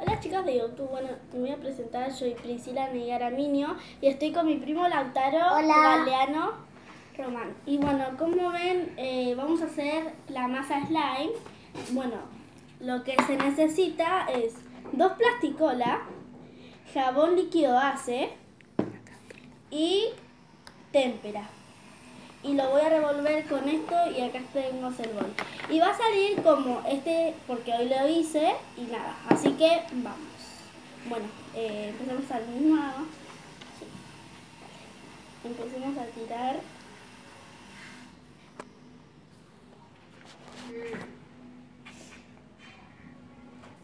Hola chicos de YouTube, bueno, me voy a presentar, soy Priscila Negaraminio y estoy con mi primo Lautaro Galeano Román. Y bueno, como ven, vamos a hacer la masa slime. Bueno, lo que se necesita es 2 plasticolas, jabón líquido base y témpera. Y lo voy a revolver con esto y acá tenemos el bol. Y va a salir como este, porque hoy lo hice y nada. Así que vamos. Bueno, empezamos al mismo lado. Sí. Empecemos a tirar.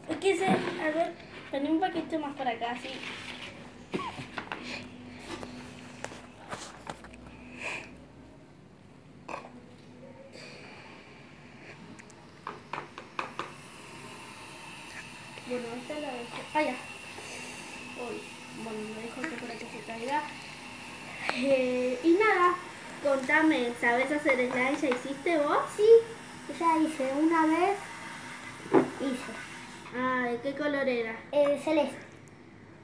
A ver, poné un poquito más para acá, así. Bueno, esta la dejo. Ah, ya. Uy, bueno, lo dejo que para que se caiga. Y nada, contame, ¿sabes hacer slime? ¿Ya hiciste vos? Sí, ya hice una vez. Ah, ¿de qué color era? Celeste.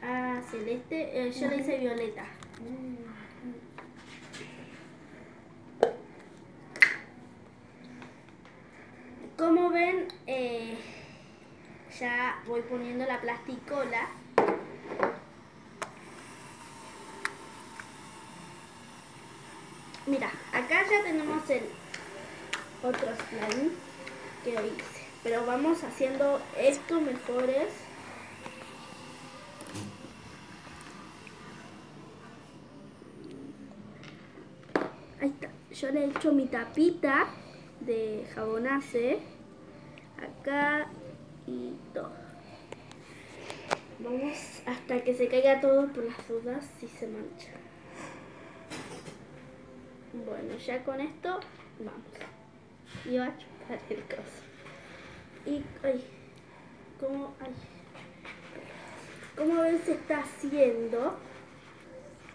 Ah, celeste. Yo le hice violeta. Como ven, ya voy poniendo la plasticola. Mira, acá ya tenemos el otro slime que hoy hice. Pero vamos haciendo estos mejores. Ahí está. Yo le he hecho mi tapita de jabonace. Acá y todo. Vamos hasta que se caiga todo por las dudas si se mancha. Bueno, ya con esto vamos. Y va a chupar el coso. Y, ¿cómo ven se está haciendo?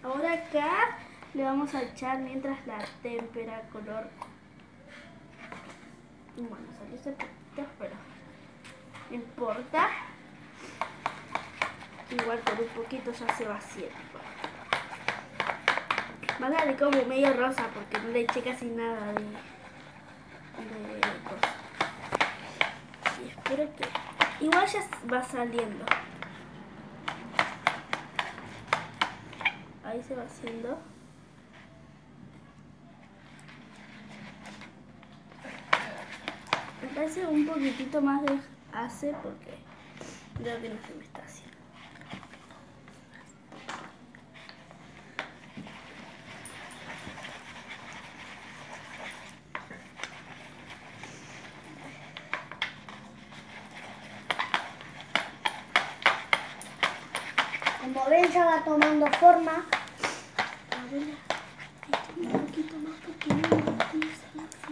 Ahora acá le vamos a echar mientras la témpera color. Bueno, salió ese poquito, pero no importa. Igual con un poquito ya se va haciendo. Va a salir como medio rosa porque no le eché casi nada de cosas. Y espero que... Igual ya va saliendo. Ahí se va haciendo. Me parece un poquitito más de hace porque creo que no se me está haciendo. Como ven, ya va tomando forma. A ver, un poquito más porque no me empieza a hacer.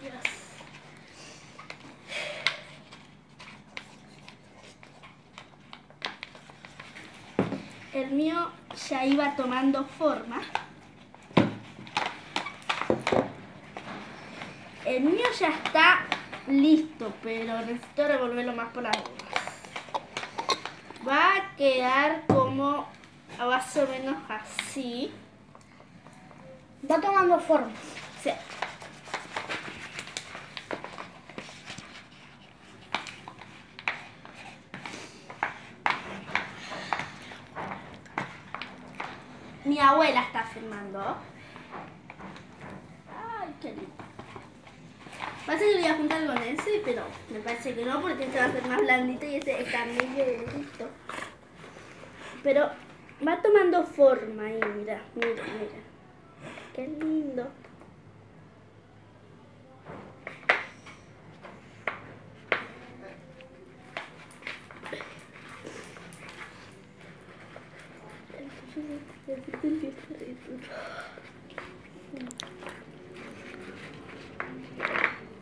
Dios. El mío ya iba tomando forma. El mío ya está listo, pero necesito revolverlo más por las dudas. Va a quedar como más o menos así. Va tomando forma. Sí. Mi abuela está filmando. Ay, qué lindo. Parece que lo voy a juntar con ese, pero me parece que no, porque este va a ser más blandito y este está medio durito. Pero va tomando forma ahí, mira, mira, mira. Qué lindo.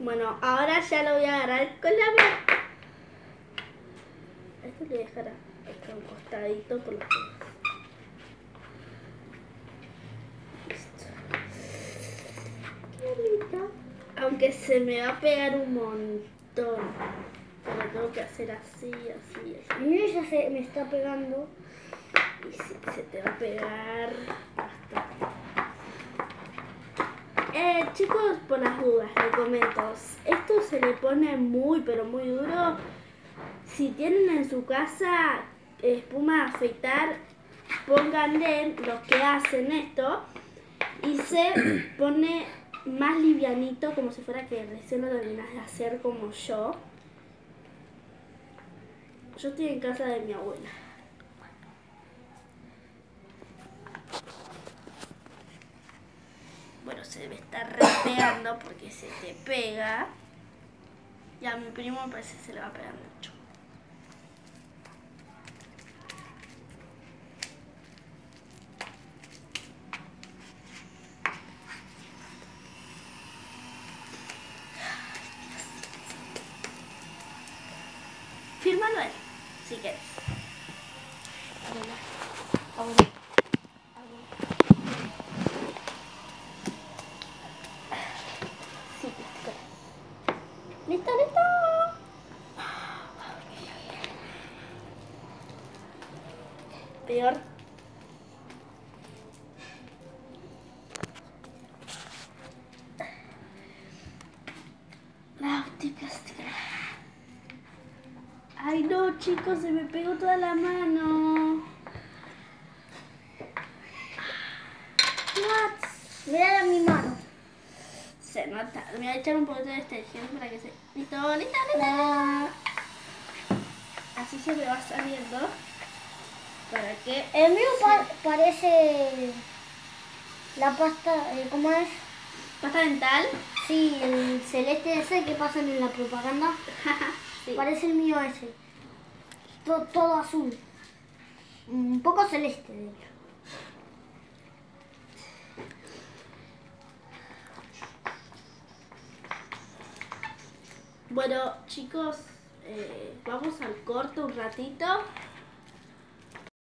Bueno, ahora ya lo voy a agarrar con la mano. Esto lo voy a dejar acá a un costadito por las cosas. Listo. Qué bonito. Aunque se me va a pegar un montón. Pero tengo que hacer así, así, A así. mí ya se me está pegando. Y si se te va a pegar bastante. Chicos, por las dudas, les comento. Esto se le pone muy, pero muy duro. Si tienen en su casa espuma de afeitar, pónganle los que hacen esto y se pone más livianito, como si fuera que recién lo terminas de hacer como yo. Yo estoy en casa de mi abuela. Bueno, se debe estar repegando porque se te pega. Y a mi primo me parece que se le va a pegar mucho. Fírmalo él, si quieres. Ahora. Sí, listo, listo. Peor. La plástica. Ay no, chicos, se me pegó toda la mano. What? Mira mi mano. Se nota. Me voy a echar un poquito de detergente para que se... Listo, listo, listo. La... Así se me va saliendo. Para que... El mío parece la pasta, ¿cómo es? ¿Pasta dental? Sí, el celeste ese que pasan en la propaganda. Sí. Parece el mío ese. Todo azul. Un poco celeste, de hecho. Bueno, chicos, vamos al corte un ratito.